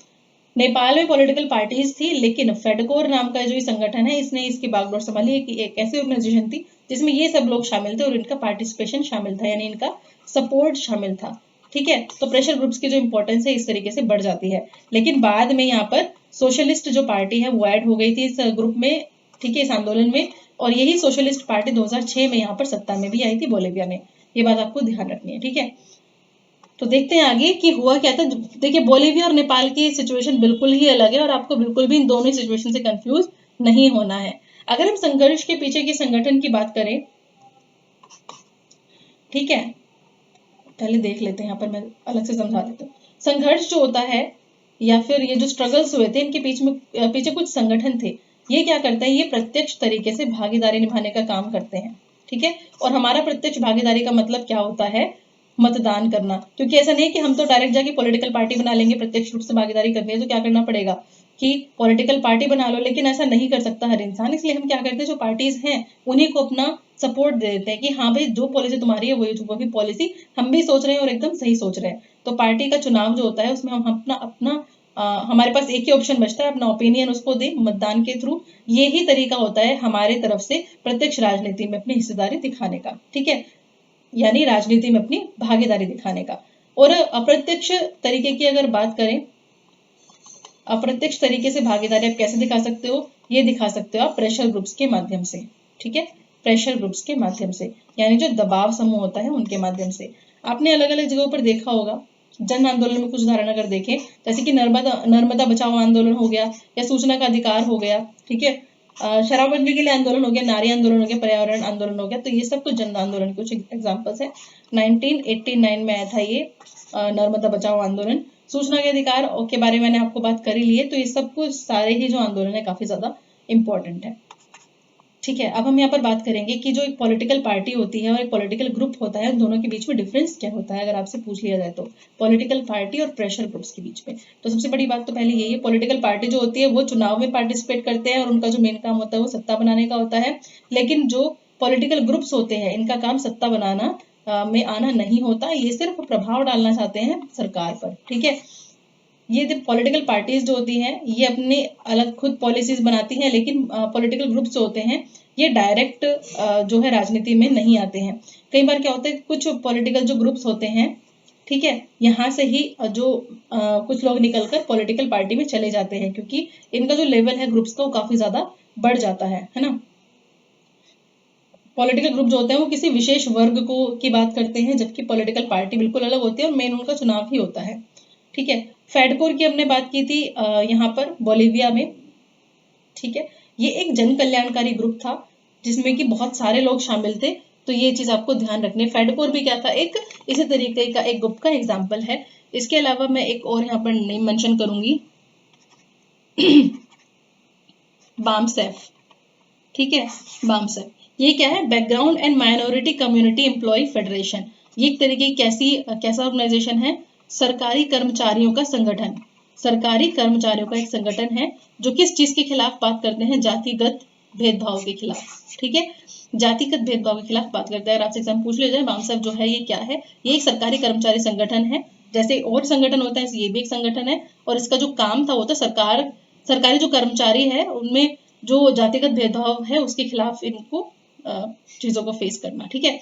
नेपाल में पॉलिटिकल पार्टीज थी, लेकिन फेडकोर नाम का जो ये संगठन है, इसने इसकी बागडोर संभाली। एक ऐसी ऑर्गेनाइजेशन थी जिसमें ये सब लोग शामिल थे और इनका पार्टिसिपेशन शामिल था, यानी इनका सपोर्ट शामिल था। ठीक है, तो प्रेशर ग्रुप्स की जो इंपॉर्टेंस है इस तरीके से बढ़ जाती है। लेकिन बाद में यहाँ पर सोशलिस्ट जो पार्टी है वो ऐड हो गई थी इस ग्रुप में। ठीक है, इस आंदोलन में, और यही सोशलिस्ट पार्टी 2006 में यहाँ पर सत्ता में भी आई थी बोलिविया में। ये बात आपको ध्यान रखनी है। ठीक है, तो देखते हैं आगे कि हुआ क्या था। देखिए, बोलिविया और नेपाल की सिचुएशन बिल्कुल ही अलग है, और आपको बिल्कुल भी इन दोनों सिचुएशन से कंफ्यूज नहीं होना है। अगर हम संघर्ष के पीछे के संगठन की बात करें, ठीक है, पहले देख लेते हैं, यहाँ पर मैं अलग से समझा देता हूँ। संघर्ष जो होता है या फिर ये जो स्ट्रगल्स हुए थे, इनके पीछे कुछ संगठन थे। ये क्या करते हैं, ये प्रत्यक्ष तरीके से भागीदारी निभाने का काम करते हैं। ठीक है, और हमारा प्रत्यक्ष भागीदारी का मतलब क्या होता है, मतदान करना। क्योंकि ऐसा नहीं कि हम तो डायरेक्ट जाके पॉलिटिकल पार्टी बना लेंगे, प्रत्यक्ष रूप से भागीदारी करनी है तो क्या करना पड़ेगा कि पॉलिटिकल पार्टी बना लो, लेकिन ऐसा नहीं कर सकता हर इंसान। इसलिए हम क्या करते हैं, जो पार्टीज हैं उन्हीं को अपना सपोर्ट दे देते हैं कि हाँ भाई जो पॉलिसी तुम्हारी है वही पॉलिसी हम भी सोच रहे हैं और एकदम सही सोच रहे हैं। तो पार्टी का चुनाव जो होता है उसमें हम अपना हमारे पास एक ही ऑप्शन बचता है, अपना ओपिनियन उसको दे मतदान के थ्रू। यही तरीका होता है हमारे तरफ से प्रत्यक्ष राजनीति में अपनी हिस्सेदारी दिखाने का। ठीक है, यानी राजनीति में अपनी भागीदारी दिखाने का। और अप्रत्यक्ष तरीके की अगर बात करें, अप्रत्यक्ष तरीके से भागीदारी आप कैसे दिखा सकते हो, ये दिखा सकते हो आप प्रेशर ग्रुप्स के माध्यम से। ठीक है, प्रेशर ग्रुप्स के माध्यम से, यानी जो दबाव समूह होता है उनके माध्यम से। आपने अलग अलग जगहों पर देखा होगा, जन आंदोलन में कुछ उदाहरण अगर देखें, जैसे कि नर्मदा बचाओ आंदोलन हो गया, या सूचना का अधिकार हो गया। ठीक है, शराबबंदी के लिए आंदोलन हो गया, नारी आंदोलन हो गया, पर्यावरण आंदोलन हो गया। तो ये सब कुछ जन आंदोलन कुछ एग्जाम्पल्स है। 1989 में आया था ये नर्मदा बचाओ आंदोलन। सूचना के अधिकार के बारे में मैंने आपको बात कर ही ली है। तो ये सब कुछ सारे ही जो आंदोलन है काफी ज्यादा इंपॉर्टेंट है। ठीक है, अब हम यहाँ पर बात करेंगे कि जो एक पॉलिटिकल पार्टी होती है और एक पॉलिटिकल ग्रुप होता है, उन दोनों के बीच में डिफरेंस क्या होता है अगर आपसे पूछ लिया जाए तो, पॉलिटिकल पार्टी और प्रेशर ग्रुप्स के बीच में। तो सबसे बड़ी बात तो पहले यही है, पॉलिटिकल पार्टी जो होती है वो चुनाव में पार्टिसिपेट करते हैं और उनका जो मेन काम होता है वो सत्ता बनाने का होता है। लेकिन जो पॉलिटिकल ग्रुप्स होते हैं इनका काम सत्ता बनाना में आना नहीं होता, ये सिर्फ प्रभाव डालना चाहते हैं सरकार पर। ठीक है, ये जो पॉलिटिकल पार्टीज जो होती हैं ये अपने अलग खुद पॉलिसीज बनाती हैं, लेकिन पॉलिटिकल ग्रुप्स जो होते हैं ये डायरेक्ट जो है राजनीति में नहीं आते हैं। कई बार क्या होता है, कुछ पॉलिटिकल जो ग्रुप्स होते हैं, ठीक है, यहाँ से ही जो कुछ लोग निकलकर पॉलिटिकल पार्टी में चले जाते हैं, क्योंकि इनका जो लेवल है ग्रुप्स का वो काफी ज्यादा बढ़ जाता है ना। पॉलिटिकल ग्रुप जो होते हैं वो किसी विशेष वर्ग को की बात करते हैं, जबकि पॉलिटिकल पार्टी बिल्कुल अलग होती है और मेन उनका चुनाव ही होता है। ठीक है, फेडकोर की हमने बात की थी यहाँ पर बोलीविया में। ठीक है, ये एक जन कल्याणकारी ग्रुप था जिसमें कि बहुत सारे लोग शामिल थे। तो ये चीज आपको ध्यान रखनी है। फेडकोर भी क्या था, एक इसी तरीके का एक ग्रुप का एग्जाम्पल है। इसके अलावा मैं एक और यहाँ पर नेम मेंशन करूंगी, बामसेफ। ठीक है, बामसेफ ये क्या है, background and minority community employ federation. ये एक तरीके की कैसा ऑर्गेनाइजेशन है, सरकारी कर्मचारियों का संगठन। सरकारी कर्मचारियों का एक संगठन है जो किस चीज के खिलाफ बात करते हैं, जातिगत भेदभाव के खिलाफ। ठीक है, जातिगत भेदभाव के खिलाफ बात करते हैं। अगर आपसे एग्जाम पूछ लिया जाए बामसेफ जो है ये क्या है, ये एक सरकारी कर्मचारी संगठन है। जैसे और संगठन होता है ये भी एक संगठन है, और इसका जो काम था वो तो सरकारी जो कर्मचारी है उनमें जो जातिगत भेदभाव है उसके खिलाफ इनको चीजों को फेस करना। ठीक है,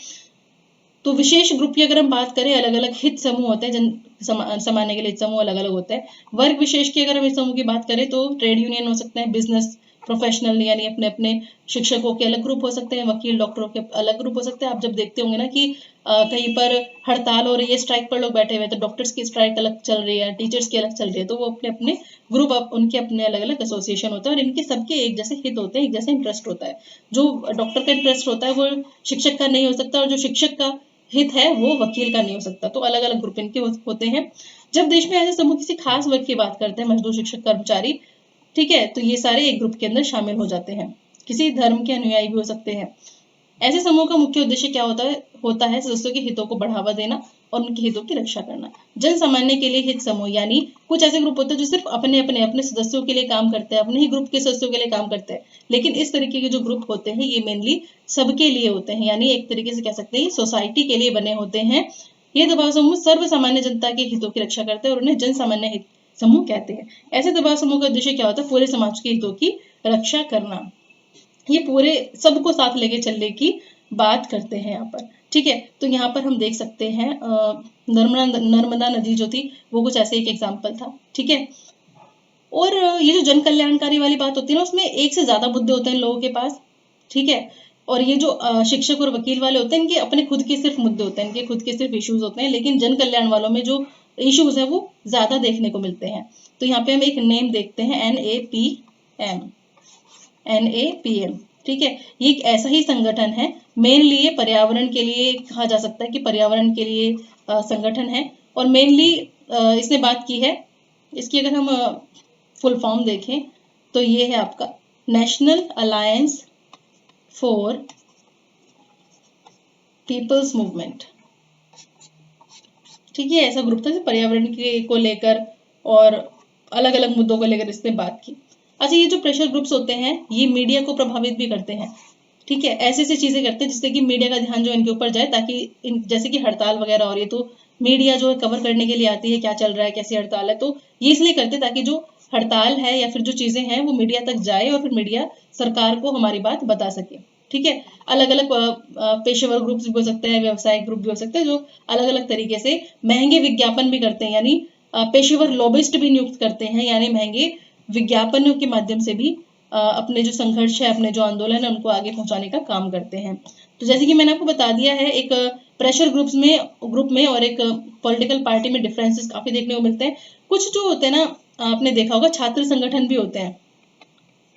तो विशेष ग्रुप की अगर हम बात करें, अलग अलग हित समूह होते हैं, जन समान्य के लिए हित समूह अलग अलग होते हैं। वर्ग विशेष की अगर हम हित समूह की बात करें तो ट्रेड यूनियन हो सकते हैं, बिजनेस प्रोफेशनल यानी अपने अपने शिक्षकों के अलग ग्रुप हो सकते हैं, वकील डॉक्टरों के अलग ग्रुप हो सकते हैं। आप जब देखते होंगे ना कि कहीं पर हड़ताल हो रही है, स्ट्राइक पर लोग बैठे हुए हैं, तो डॉक्टर्स की स्ट्राइक अलग चल रही है, टीचर्स की अलग चल रही है, तो वो अपने अपने ग्रुप, उनके अपने अलग अलग एसोसिएशन होते हैं और इनके सबके एक जैसे हित होते हैं, एक जैसे इंटरेस्ट होता है। जो डॉक्टर का इंटरेस्ट होता है वो शिक्षक का नहीं हो सकता, और जो शिक्षक का हित है वो वकील का नहीं हो सकता। तो अलग अलग ग्रुप इनके होते हैं। जब देश में ऐसे समूह किसी खास वर्ग की बात करते हैं, मजदूर, शिक्षक, कर्मचारी, ठीक है, तो ये सारे एक ग्रुप के अंदर शामिल हो जाते हैं। किसी धर्म के अनुयायी भी हो सकते हैं। ऐसे समूह का मुख्य उद्देश्य क्या होता है सदस्यों के हितों को बढ़ावा देना और उनके हितों की रक्षा करना। जन सामान्य के लिए हित समूह यानी कुछ ऐसे ग्रुप होते हैं जो सिर्फ अपने सदस्यों के लिए काम करते हैं, अपने ही ग्रुप के सदस्यों के लिए काम करते हैं। लेकिन इस तरीके के जो ग्रुप होते हैं ये मेनली सबके लिए होते हैं, यानी एक तरीके से कह सकते हैं सोसाइटी के लिए बने होते हैं। ये दबाव समूह सर्व सामान्य जनता के हितों की रक्षा करते हैं और उन्हें जन सामान्य हित समूह कहते हैं। ऐसे दबाव समूह का उद्देश्य क्या होता है, पूरे समाज के हितों की रक्षा करना। ये पूरे सबको साथ लेके चलने की बात करते हैं यहाँ पर। ठीक है, तो यहाँ पर हम देख सकते हैं नर्मदा नदी जो थी वो कुछ ऐसे एक एग्जाम्पल था। ठीक है, और ये जो जन कल्याणकारी वाली बात होती है ना, उसमें एक से ज्यादा मुद्दे होते हैं लोगों के पास। ठीक है, और ये जो शिक्षक और वकील वाले होते हैं इनके अपने खुद के सिर्फ मुद्दे होते हैं, इनके खुद के सिर्फ इश्यूज होते हैं। लेकिन जन कल्याण वालों में जो इश्यूज है वो ज्यादा देखने को मिलते हैं। तो यहाँ पे हम एक नेम देखते हैं, NAPM। ठीक है, ये एक ऐसा ही संगठन है, मेनली ये पर्यावरण के लिए कहा जा सकता है कि पर्यावरण के लिए संगठन है। और मेनली इसने बात की है, इसकी अगर हम फुल फॉर्म देखें तो ये है आपका national alliance for people's movement. ठीक है, ऐसा ग्रुप था जो पर्यावरण के को लेकर और अलग अलग मुद्दों को लेकर इसने बात की। अच्छा, ये जो प्रेशर ग्रुप्स होते हैं ये मीडिया को प्रभावित भी करते हैं। ठीक है, ऐसे ऐसी चीजें करते हैं जिससे कि मीडिया का ध्यान जो इनके ऊपर जाए, ताकि जैसे कि हड़ताल वगैरह हो रही है तो मीडिया जो है कवर करने के लिए आती है क्या चल रहा है, कैसी हड़ताल है, तो ये इसलिए करते ताकि जो हड़ताल है या फिर जो चीजें हैं वो मीडिया तक जाए और फिर मीडिया सरकार को हमारी बात बता सके। ठीक है, अलग अलग पेशेवर ग्रुप्स भी हो सकते हैं, व्यवसायिक ग्रुप भी हो सकते हैं जो अलग अलग तरीके से महंगे विज्ञापन भी करते हैं, यानी पेशेवर लॉबिस्ट भी नियुक्त करते हैं, यानी महंगे विज्ञापनों के माध्यम से भी अपने जो संघर्ष है, अपने जो आंदोलन है उनको आगे पहुंचाने का काम करते हैं। तो जैसे कि मैंने आपको बता दिया है, एक प्रेशर ग्रुप में और एक पॉलिटिकल पार्टी में डिफरेंसेस काफी देखने को मिलते हैं। कुछ जो होते हैं ना, आपने देखा होगा छात्र संगठन भी होते हैं।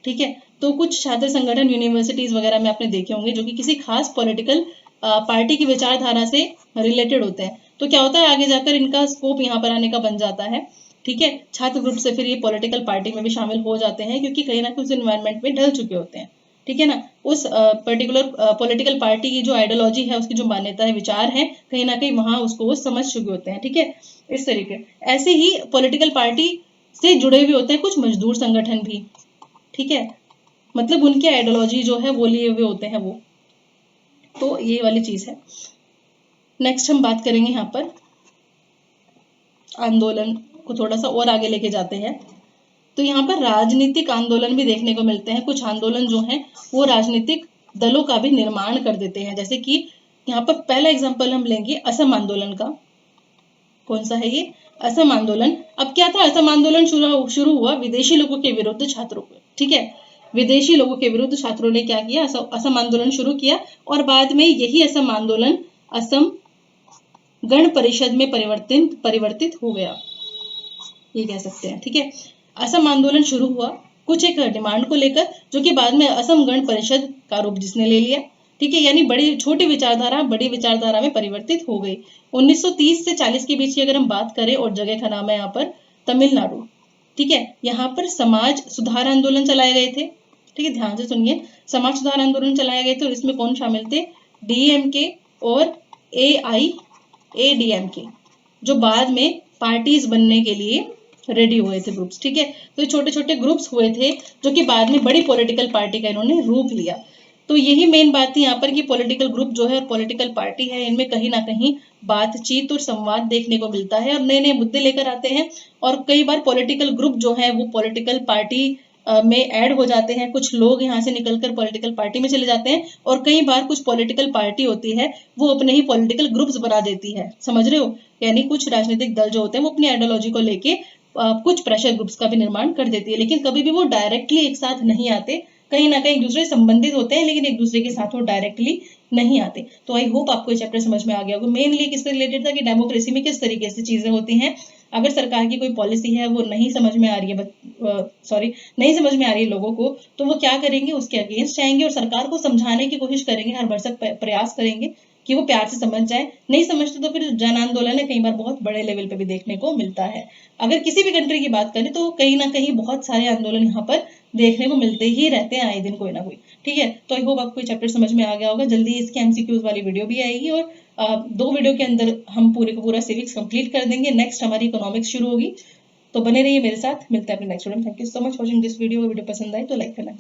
ठीक है, तो कुछ छात्र संगठन यूनिवर्सिटीज वगैरह में आपने देखे होंगे जो कि किसी खास पॉलिटिकल पार्टी की विचारधारा से रिलेटेड होते हैं। तो क्या होता है, आगे जाकर इनका स्कोप यहाँ पर आने का बन जाता है। ठीक है, छात्र ग्रुप से फिर ये पॉलिटिकल पार्टी में भी शामिल हो जाते हैं क्योंकि कहीं ना कहीं उस एनवायरनमेंट में ढल चुके होते हैं। ठीक है ना, उस पर्टिकुलर पॉलिटिकल पार्टी की जो आइडियोलॉजी है, उसकी जो मान्यता है, विचार है, कहीं ना कहीं वहां उसको वो समझ चुके होते हैं। ठीक है, इस तरीके ऐसे ही पॉलिटिकल पार्टी से जुड़े हुए होते हैं कुछ मजदूर संगठन भी। ठीक है, मतलब उनकी आइडियोलॉजी जो है वो लिए हुए होते हैं वो, तो ये वाली चीज है। नेक्स्ट हम बात करेंगे यहाँ पर आंदोलन को थोड़ा सा और आगे लेके जाते हैं, तो यहाँ पर राजनीतिक आंदोलन भी देखने को मिलते हैं। कुछ आंदोलन जो हैं वो राजनीतिक दलों का भी निर्माण कर देते हैं, जैसे कि यहाँ पर पहला एग्जांपल हम लेंगे असम आंदोलन का। कौन सा है ये? असम आंदोलन। अब क्या था, असम आंदोलन शुरू हुआ विदेशी लोगों के विरुद्ध छात्रों को। ठीक है, विदेशी लोगों के विरुद्ध छात्रों ने क्या किया, असम आंदोलन शुरू किया और बाद में यही असम आंदोलन असम गण परिषद में परिवर्तित हो गया, ये कह सकते हैं। ठीक है, असम आंदोलन शुरू हुआ कुछ एक डिमांड को लेकर, जो कि बाद में असम गण परिषद का रूप जिसने ले लिया। ठीक है, यानी बड़ी छोटी विचारधारा बड़ी विचारधारा में परिवर्तित हो गई। 1930 से 40 के बीच की अगर हम बात करें, और जगह का नाम है यहाँ पर तमिलनाडु। ठीक है, यहाँ पर समाज सुधार आंदोलन चलाए गए थे। ठीक है, ध्यान से सुनिए, समाज सुधार आंदोलन चलाए गए थे और इसमें कौन शामिल थे, डीएमके और एआईएडीएमके, जो बाद में पार्टीज बनने के लिए रेडी हुए थे ग्रुप्स। ठीक है, तो छोटे छोटे ग्रुप्स हुए थे जो कि बाद में बड़ी पॉलिटिकल पार्टी का इन्होंने रूप लिया। तो यही मेन बात थी यहाँ पर कि पॉलिटिकल ग्रुप जो है और पॉलिटिकल पार्टी है, इनमें कहीं ना कहीं बातचीत और संवाद देखने को मिलता है और नए नए मुद्दे लेकर आते हैं। और कई बार पॉलिटिकल ग्रुप जो है वो पॉलिटिकल पार्टी में ऐड हो जाते हैं, कुछ लोग यहाँ से निकलकर पॉलिटिकल पार्टी में चले जाते हैं, और कई बार कुछ पॉलिटिकल पार्टी होती है वो अपने ही पॉलिटिकल ग्रुप्स बना देती है। समझ रहे हो, यानी कुछ राजनीतिक दल जो होते हैं वो अपनी आइडियोलॉजी को लेके कुछ प्रेशर ग्रुप्स का भी निर्माण कर देती है, लेकिन कभी भी वो डायरेक्टली एक साथ नहीं आते, कहीं ना कहीं एक दूसरे से संबंधित होते हैं, लेकिन एक दूसरे के साथ वो डायरेक्टली नहीं आते। तो आई होप आपको ये चैप्टर समझ में आ गया होगा। मेनली किससे रिलेटेड था कि डेमोक्रेसी में किस तरीके से चीजें होती हैं। अगर सरकार की कोई पॉलिसी है वो नहीं समझ में आ रही है, नहीं समझ में आ रही है लोगों को, तो वो क्या करेंगे, उसके अगेंस्ट जाएंगे और सरकार को समझाने की कोशिश करेंगे, हर भरसक प्रयास करेंगे कि वो प्यार से समझ जाए। नहीं समझते तो फिर जन आंदोलन है, कई बार बहुत बड़े लेवल पे भी देखने को मिलता है। अगर किसी भी कंट्री की बात करें तो कहीं ना कहीं बहुत सारे आंदोलन यहाँ पर देखने को मिलते ही रहते हैं आए दिन कोई ना कोई। ठीक है, तो आई होप आपको ये चैप्टर समझ में आ गया होगा। जल्दी इसके एमसीक्यूज वाली वीडियो भी आएगी और 2 वीडियो के अंदर हम पूरे का पूरा सिविक्स कंप्लीट कर देंगे। नेक्स्ट हमारी इकोनॉमिक्स शुरू होगी, तो बने रहिए मेरे साथ। मिलते हैं अपने नेक्स्ट वीडियो में। Thank you so much for watching this video. Video पसंद आए तो लाइक करना।